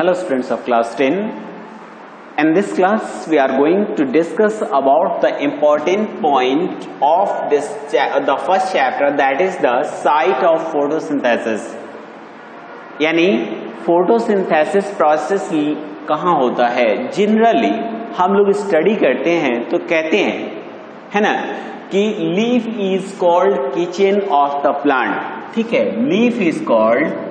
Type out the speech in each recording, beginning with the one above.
Hello students of class 10. In this class we are going to discuss about the important point of the first chapter, that is the site of photosynthesis. यानी photosynthesis process कहाँ होता है. Generally हम लोग study करते हैं तो कहते हैं, है ना, कि leaf is called kitchen of the plant. ठीक है, leaf is called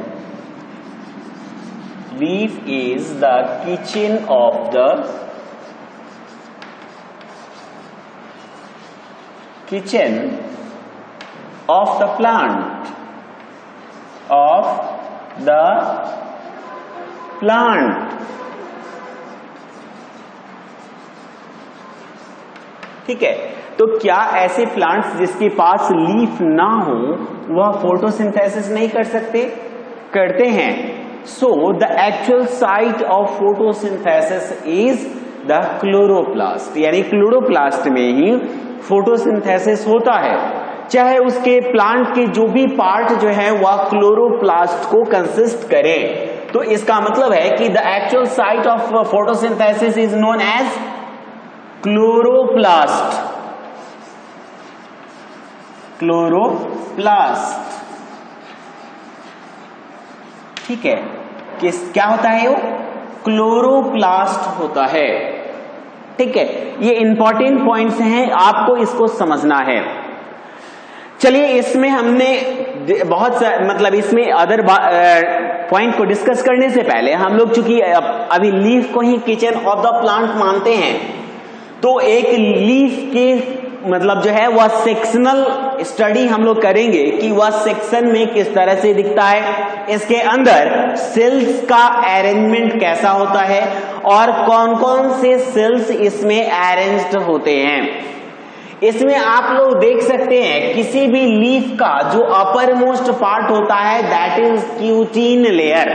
leaf is the kitchen of the plant ठीक है. तो क्या ऐसे प्लांट्स जिसके पास लीफ ना हो वह फोटोसिंथेसिस नहीं कर सकते? करते हैं. So the actual site of photosynthesis is the chloroplast. यानी क्लोरोप्लास्ट में ही फोटोसिंथेसिस होता है. चाहे उसके प्लांट के जो भी पार्ट जो है वह क्लोरोप्लास्ट को कंसिस्ट करे. तो इसका मतलब है कि the actual site of photosynthesis is known as chloroplast. Chloroplast. ठीक है, क्या होता है? वो क्लोरोप्लास्ट होता है. ठीक है, ये इंपॉर्टेंट पॉइंट्स हैं, आपको इसको समझना है. चलिए, इसमें हमने बहुत मतलब इसमें अदर पॉइंट को डिस्कस करने से पहले हम लोग चूंकि अभी लीफ को ही किचन ऑफ द प्लांट मानते हैं, तो एक लीफ के मतलब जो है वह सेक्शनल स्टडी हम लोग करेंगे कि वह सेक्शन में किस तरह से दिखता है, इसके अंदर सेल्स का अरेंजमेंट कैसा होता है और कौन कौन से सेल्स इसमें अरेंज्ड होते हैं. इसमें आप लोग देख सकते हैं किसी भी लीफ का जो अपर मोस्ट पार्ट होता है दैट इज क्यूटीन लेयर.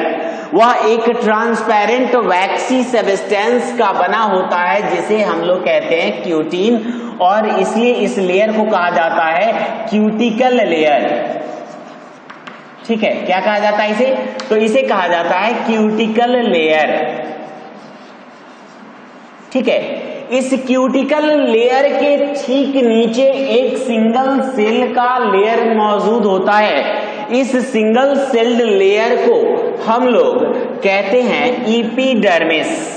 वह एक ट्रांसपेरेंट वैक्सी सब्सटेंस का बना होता है जिसे हम लोग कहते हैं क्यूटीन, और इसलिए इस लेयर को कहा जाता है क्यूटिकल लेयर. ठीक है, क्या कहा जाता है इसे? तो इसे कहा जाता है क्यूटिकल लेयर. ठीक है, इस क्यूटिकल लेयर के ठीक नीचे एक सिंगल सेल का लेयर मौजूद होता है. इस सिंगल सेल्ड लेयर को हम लोग कहते हैं एपिडर्मिस.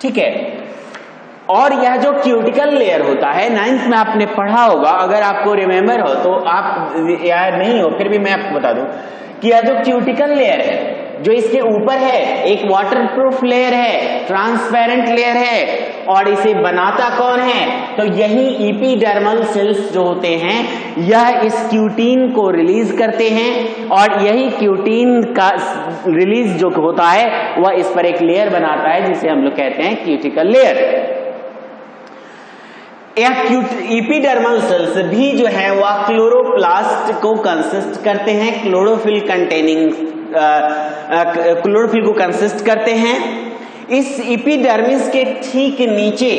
ठीक है, और यह जो क्यूटिकल लेयर होता है, 9th में आपने पढ़ा होगा, अगर आपको रिमेम्बर हो तो, आप याद नहीं हो फिर भी मैं आपको बता दूं कि यह जो क्यूटिकल लेयर है, जो इसके ऊपर है, एक वाटरप्रूफ लेयर है, ट्रांसपेरेंट लेयर है, और इसे बनाता कौन है? तो यही एपिडर्मल सेल्स जो होते हैं यह इस क्यूटीन को रिलीज करते हैं, और यही क्यूटीन का रिलीज जो होता है वह इस पर एक लेयर बनाता है जिसे हम लोग कहते हैं क्यूटिकल लेयर. यह एपिडर्मल सेल्स भी जो है वह क्लोरोप्लास्ट को कंसिस्ट करते हैं, क्लोरोफिल को कंसिस्ट करते हैं. इस एपिडर्मिस के ठीक नीचे,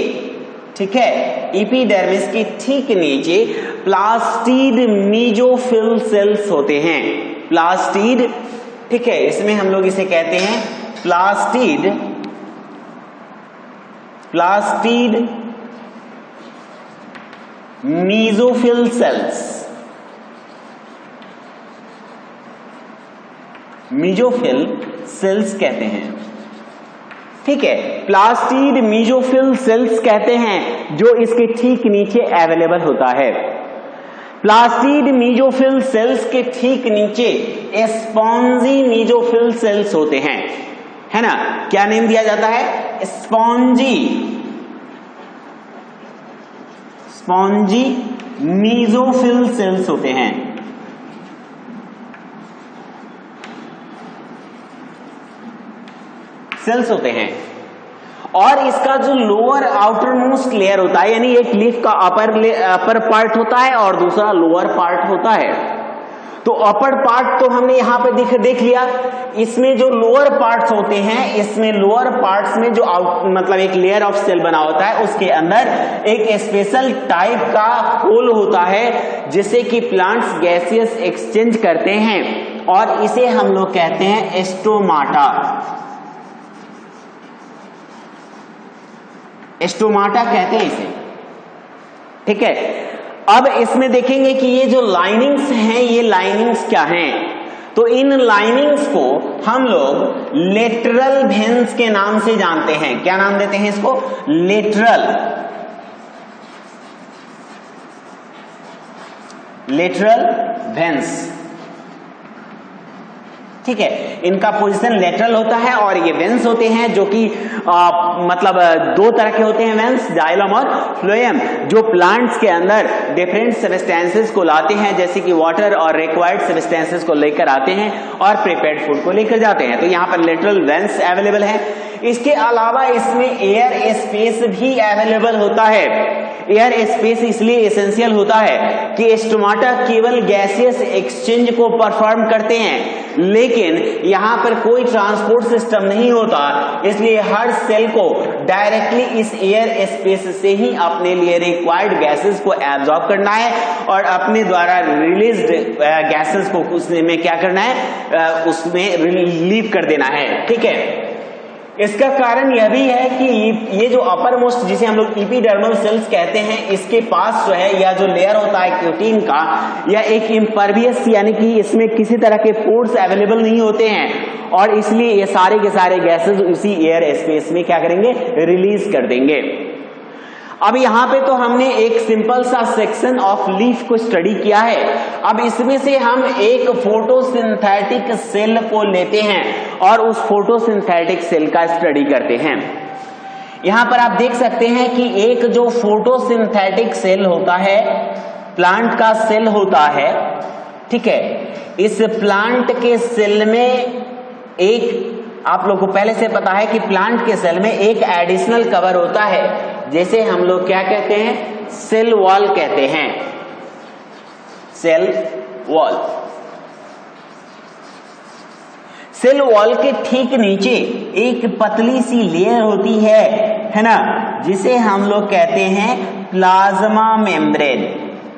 ठीक है, एपिडर्मिस के ठीक नीचे प्लास्टिड मेसोफिल सेल्स होते हैं. प्लास्टिड, ठीक है, इसमें हम लोग इसे कहते हैं plastid mesophyll cells. Mesophyll cells कहते हैं. ठीक है, प्लास्टिड मेसोफिल सेल्स कहते हैं जो इसके ठीक नीचे अवेलेबल होता है. प्लास्टिड मेसोफिल सेल्स के ठीक नीचे स्पॉन्जी मेसोफिल सेल्स होते हैं, है ना. क्या नेम दिया जाता है? स्पॉन्जी मेसोफिल सेल्स होते हैं. सेल्स होते हैं. और इसका जो लोअर आउटर मोस्ट लेयर होता है, यानी एक लीफ का अपर पार्ट होता है और दूसरा लोअर पार्ट होता है. तो अपर पार्ट तो हमने यहां पे देख लिया। इसमें जो लोअर पार्ट्स होते हैं, इसमें लोअर पार्ट्स में जो मतलब एक लेयर ऑफ सेल बना होता है, उसके अंदर एक स्पेशल टाइप का होल होता है जिसे कि प्लांट्स गैसियस एक्सचेंज करते हैं, और इसे हम लोग कहते हैं स्टोमाटा। स्टोमाटा कहते हैं इसे, ठीक है। अब इसमें देखेंगे कि ये जो लाइनिंग्स हैं, ये लाइनिंग्स क्या हैं। तो इन लाइनिंग्स को हम लोग लेटरल वेन्स के नाम से जानते हैं। क्या नाम देते हैं इसको? लेटरल वेन्स, ठीक है। इनका पोजीशन लेटरल होता है, और ये वेन्स होते हैं जो कि मतलब दो तरह के होते हैं वेन्स, जाइलम और फ्लोएम, जो प्लांट्स के अंदर डिफरेंट सब्सटेंसेस को लाते हैं, जैसे कि वाटर और रिक्वायर्ड सब्सटेंसेस को लेकर आते हैं और प्रिपेयर्ड फूड को लेकर जाते हैं। तो यहाँ पर लेटरल वेन्स अवेलेबल है। इसके अलावा इसमें एयर स्पेस भी अवेलेबल होता है। एयर स्पेस इसलिए एसेंशियल होता है कि स्टोमाटा केवल गैसियस एक्सचेंज को परफॉर्म करते हैं, लेकिन यहां पर कोई ट्रांसपोर्ट सिस्टम नहीं होता, इसलिए हर सेल को डायरेक्टली इस एयर स्पेस से ही अपने लिए रिक्वायर्ड गैसेस को एब्जॉर्ब करना है और अपने द्वारा रिलीज्ड गैसेस को उसमें क्या करना है, उसमें रिलीव कर देना है, ठीक है। इसका कारण यह भी है कि ये जो अपर मोस्ट, जिसे हम लोग एपिडर्मल सेल्स कहते हैं, इसके पास जो है या जो लेयर होता है क्यूटीन का, या एक इम्परवियस, यानी कि इसमें किसी तरह के पोर्स अवेलेबल नहीं होते हैं, और इसलिए ये सारे के सारे गैसेस उसी एयर स्पेस में क्या करेंगे, रिलीज कर देंगे। अब यहां पे तो हमने एक सिंपल सा सेक्शन ऑफ लीफ को स्टडी किया है। अब इसमें से हम एक फोटोसिंथेटिक सेल को लेते हैं और उस फोटोसिंथेटिक सेल का स्टडी करते हैं। यहां पर आप देख सकते हैं कि एक जो फोटोसिंथेटिक सेल होता है, प्लांट का सेल होता है, ठीक है। इस प्लांट के सेल में एक, आप लोग को पहले से पता है कि प्लांट के सेल में एक एडिशनल कवर होता है, जैसे हम लोग क्या कहते हैं, सेल वॉल कहते हैं, सेल वॉल। सेल वॉल के ठीक नीचे एक पतली सी लेयर होती है ना, जिसे हम लोग कहते हैं प्लाज्मा मेम्ब्रेन,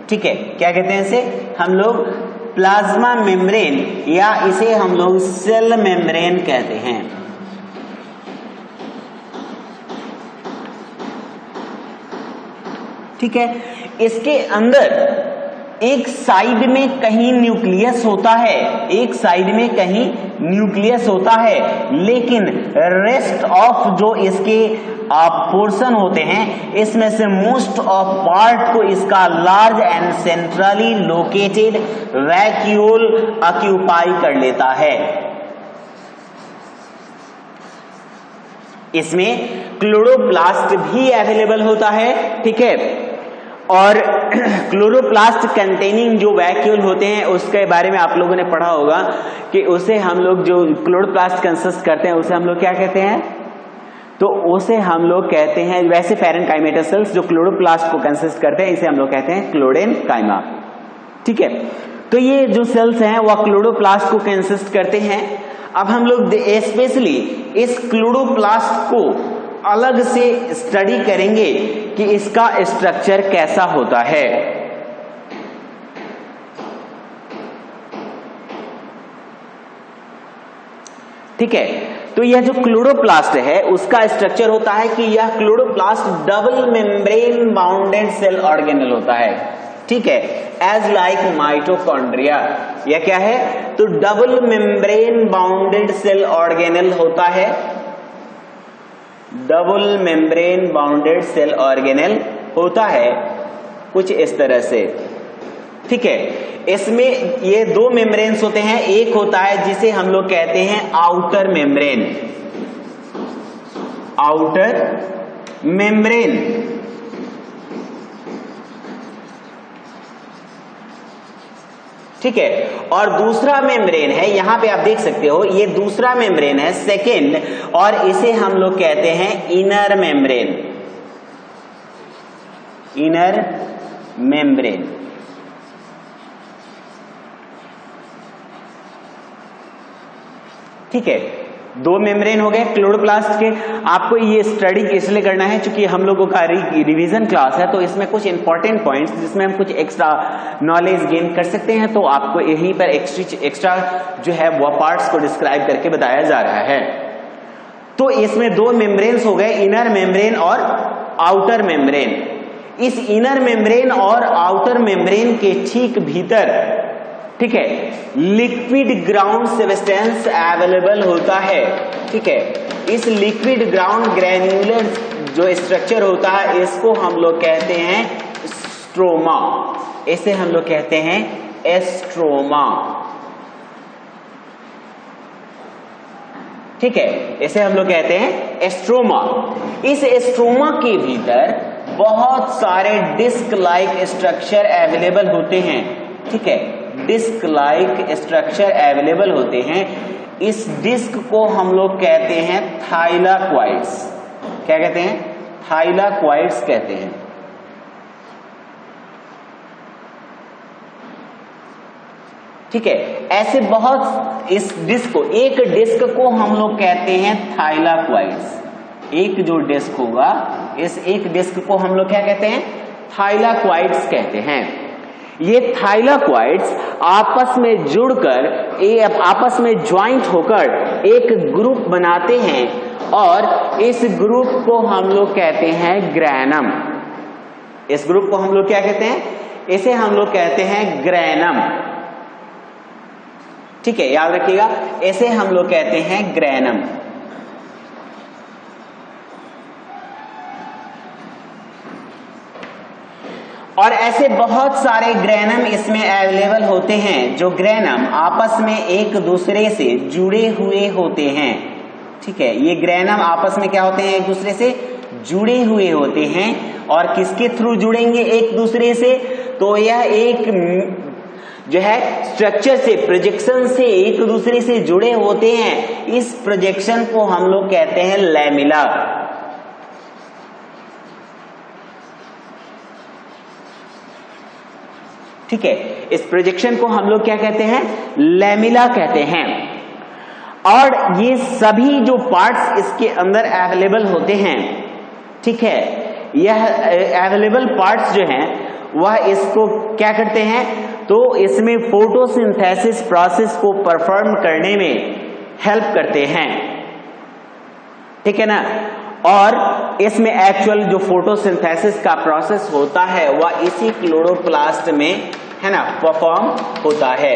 ठीक है। क्या कहते हैं इसे हम लोग? प्लाज्मा मेम्ब्रेन, या इसे हम लोग सेल मेम्ब्रेन कहते हैं। ठीक है। इसके अंदर एक साइड में कहीं न्यूक्लियस होता है, एक साइड में कहीं न्यूक्लियस होता है, लेकिन रेस्ट ऑफ जो इसके पोर्शन होते हैं, इसमें से मोस्ट ऑफ पार्ट को इसका large and centrally located vacuole occupy कर लेता है। इसमें क्लोरोप्लास्ट भी अवेलेबल होता है, ठीक है। और क्लोरोप्लास्ट कंटेनिंग जो वैक्यूल होते हैं, उसके बारे में आप लोगों ने पढ़ा होगा कि उसे हम लोग, जो क्लोरोप्लास्ट कंसिस्ट करते हैं, उसे हम लोग क्या कहते हैं? तो उसे हम लोग कहते हैं, वैसे पैरेनकाइमेटा सेल्स जो क्लोरोप्लास्ट को कंसिस्ट करते हैं, इसे हम लोग कहते हैं क्लोरेनकाइमा, ठीक है। तो ये जो सेल्स हैं वह क्लोरोप्लास्ट को कंसिस्ट करते हैं। अब हम लोग स्पेशली इस क्लोरोप्लास्ट को अलग से स्टडी करेंगे कि इसका स्ट्रक्चर कैसा होता है। ठीक है। तो यह जो क्लोरोप्लास्ट है उसका स्ट्रक्चर होता है कि यह chloroplast double membrane bounded cell organelle होता है, ठीक है, एज लाइक माइटोकॉन्ड्रिया। यह क्या है? तो double membrane bounded cell organelle होता है, double membrane bounded cell organelle होता है कुछ इस तरह से, ठीक है। इसमें ये दो मेम्ब्रेन्स होते हैं, एक होता है जिसे हम लोग कहते हैं आउटर मेम्ब्रेन, आउटर मेम्ब्रेन, ठीक है। और दूसरा मेम्ब्रेन है, यहां पे आप देख सकते हो, ये दूसरा मेम्ब्रेन है सेकेंड, और इसे हम लोग कहते हैं इनर मेम्ब्रेन, इनर मेम्ब्रेन, ठीक है, 2 मेम्ब्रेन हो गए क्लोरोप्लास्ट के। आपको ये स्टडी इसलिए करना है क्योंकि हम लोगों का रिवीजन क्लास है, तो इसमें कुछ इंपॉर्टेंट पॉइंट्स जिसमें हम कुछ एक्स्ट्रा नॉलेज गेन कर सकते हैं, तो आपको यहीं पर एक्स्ट्रा जो है वो पार्ट्स को डिस्क्राइब करके बताया जा रहा है। तो इसमें 2 मेम्ब्रेन्स हो गए, इनर मेम्ब्रेन और आउटर मेम्ब्रेन। इस इनर मेम्ब्रेन और आउटर मेम्ब्रेन के ठीक भीतर, ठीक है, लिक्विड ग्राउंड सब्सटेंस अवेलेबल होता है। ठीक है, इस लिक्विड ग्राउंड ग्रैन्युलर जो स्ट्रक्चर होता है इसको हम लोग कहते हैं स्ट्रोमा। इसे हम लोग कहते हैं एस्ट्रोमा। ठीक है, इसे हम लोग कहते हैं एस्ट्रोमा। इस एस्ट्रोमा के भीतर बहुत सारे डिस्क लाइक स्ट्रक्चर अवेलेबल होते हैं। ठीक है, डिस्क लाइक स्ट्रक्चर अवेलेबल होते हैं। इस डिस्क को हम लोग कहते हैं थाइलाक्वाइड्स। क्या कहते हैं? थाइलाक्वाइड्स कहते हैं। ठीक है, ऐसे बहुत इस डिस्क को, एक डिस्क को हम लोग कहते हैं थाइलाक्वाइड्स। एक जो डिस्क होगा, इस एक डिस्क को हम लोग क्या कहते हैं? थाइलाक्वाइड्स कहते हैं। ये थाइलाक्वाइड्स आपस में जुड़कर, आपस में ज्वाइंट होकर एक ग्रुप बनाते हैं और इस ग्रुप को हम लोग कहते हैं ग्रैनम। इस ग्रुप को हम लोग क्या कहते हैं? इसे हम लोग कहते हैं ग्रैनम। ठीक है, याद रखिएगा, इसे हम लोग कहते हैं ग्रैनम। और ऐसे बहुत सारे ग्रैनम इसमें अवेलेबल होते हैं, जो ग्रैनम आपस में एक दूसरे से जुड़े हुए होते हैं। ठीक है, ये ग्रैनम आपस में क्या होते हैं? एक दूसरे से जुड़े हुए होते हैं। और किसके थ्रू जुड़ेंगे एक दूसरे से? तो यह एक जो है स्ट्रक्चर से, प्रोजेक्शन से एक दूसरे से जुड़े होते हैं। इस प्रोजेक्शन को हम लोग कहते हैं लैमिला। ठीक है, इस प्रोजेक्शन को हम लोग क्या कहते हैं? लैमिला कहते हैं। और ये सभी जो पार्ट्स इसके अंदर अवेलेबल होते हैं, ठीक है, यह अवेलेबल पार्ट्स जो हैं वह इसको क्या करते हैं? तो इसमें फोटोसिंथेसिस प्रोसेस को परफॉर्म करने में हेल्प करते हैं। ठीक है ना? और इसमें एक्चुअल जो फोटोसिंथेसिस का प्रोसेस होता है वह इसी क्लोरोप्लास्ट में, है ना, परफॉर्म होता है।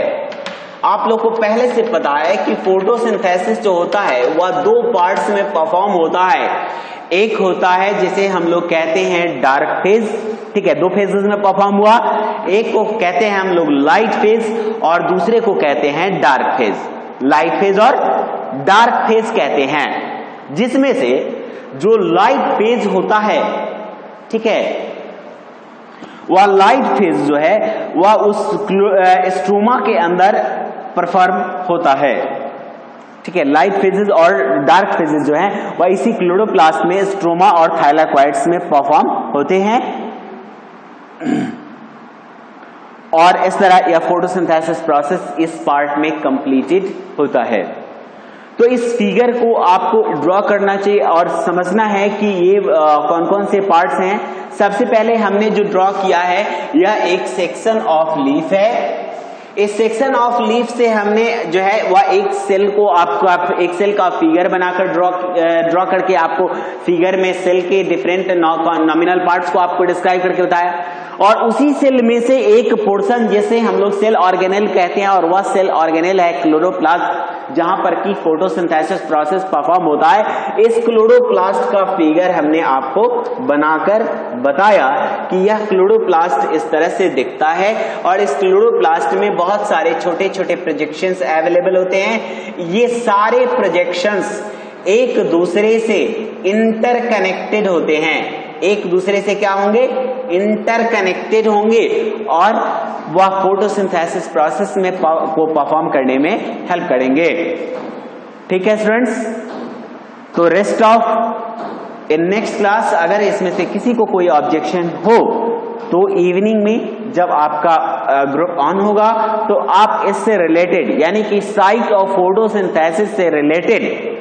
आप लोग को पहले से पता है कि फोटोसिंथेसिस जो होता है वह 2 पार्ट्स में परफॉर्म होता है। एक होता है जिसे हम लोग कहते हैं डार्क फेज। ठीक है, 2 फेजेस में परफॉर्म हुआ। एक को कहते हैं हम लोग लाइट फेज और दूसरे को कहते हैं डार्क फेज। लाइट फेज और डार्क फेज कहते हैं, जिसमें से जो लाइट फेज होता है, ठीक है, वह लाइट फेज जो है वह उस स्ट्रोमा के अंदर परफॉर्म होता है। ठीक है, लाइट फेजेस और डार्क फेजेस जो हैं वह इसी क्लोरोप्लास्ट में स्ट्रोमा और थाइलाक्वाइड्स में परफॉर्म होते हैं। और इस तरह यह फोटोसिंथेसिस प्रोसेस इस पार्ट में कंप्लीटेड होता है। तो इस फिगर को आपको ड्रॉ करना चाहिए और समझना है कि ये कौन कौन से पार्ट्स हैं। सबसे पहले हमने जो ड्रॉ किया है यह एक सेक्शन ऑफ लीफ है। इस सेक्शन ऑफ लीफ से हमने जो है वह एक सेल को आपको एक सेल का फिगर बनाकर ड्रॉ करके आपको फिगर में सेल के डिफरेंट नॉमिनल पार्ट्स को आपको डिस्क्राइब करके बताया। और उसी सेल में से एक पोर्शन जिसे हम लोग सेल ऑर्गेनेल कहते हैं, और वह सेल ऑर्गेनेल है क्लोरोप्लास्ट, जहां पर की फोटोसिंथेसिस प्रोसेस परफॉर्म होता है। इस क्लोरोप्लास्ट का फिगर हमने आपको बनाकर बताया कि यह क्लोरोप्लास्ट इस तरह से दिखता है। और इस क्लोरोप्लास्ट में बहुत सारे छोटे छोटे प्रोजेक्शंस अवेलेबल होते हैं। ये सारे प्रोजेक्शंस एक दूसरे से इंटरकनेक्टेड होते हैं। एक दूसरे से क्या होंगे? इंटरकनेक्टेड होंगे और वह फोटोसिंथेसिस प्रोसेस में को परफॉर्म करने में हेल्प करेंगे। ठीक है स्टूडेंट्स, तो rest of in next class अगर इसमें से किसी को कोई ऑब्जेक्शन हो तो इवनिंग में जब आपका ग्रुप ऑन होगा तो आप इससे रिलेटेड यानी कि साइट ऑफ फोटोसिंथेसिस से रिलेटेड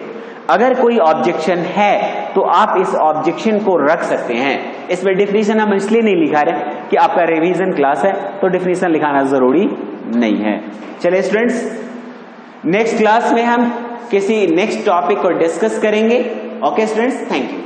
अगर कोई ऑब्जेक्शन है तो आप इस ऑब्जेक्शन को रख सकते हैं। इसमें डिफिनीशन हम इसलिए नहीं लिखा रहे कि आपका रिवीजन क्लास है तो डिफिनीशन लिखाना जरूरी नहीं है। चलिए स्टूडेंट्स, नेक्स्ट क्लास में हम किसी नेक्स्ट टॉपिक को डिस्कस करेंगे। Okay students, thank you.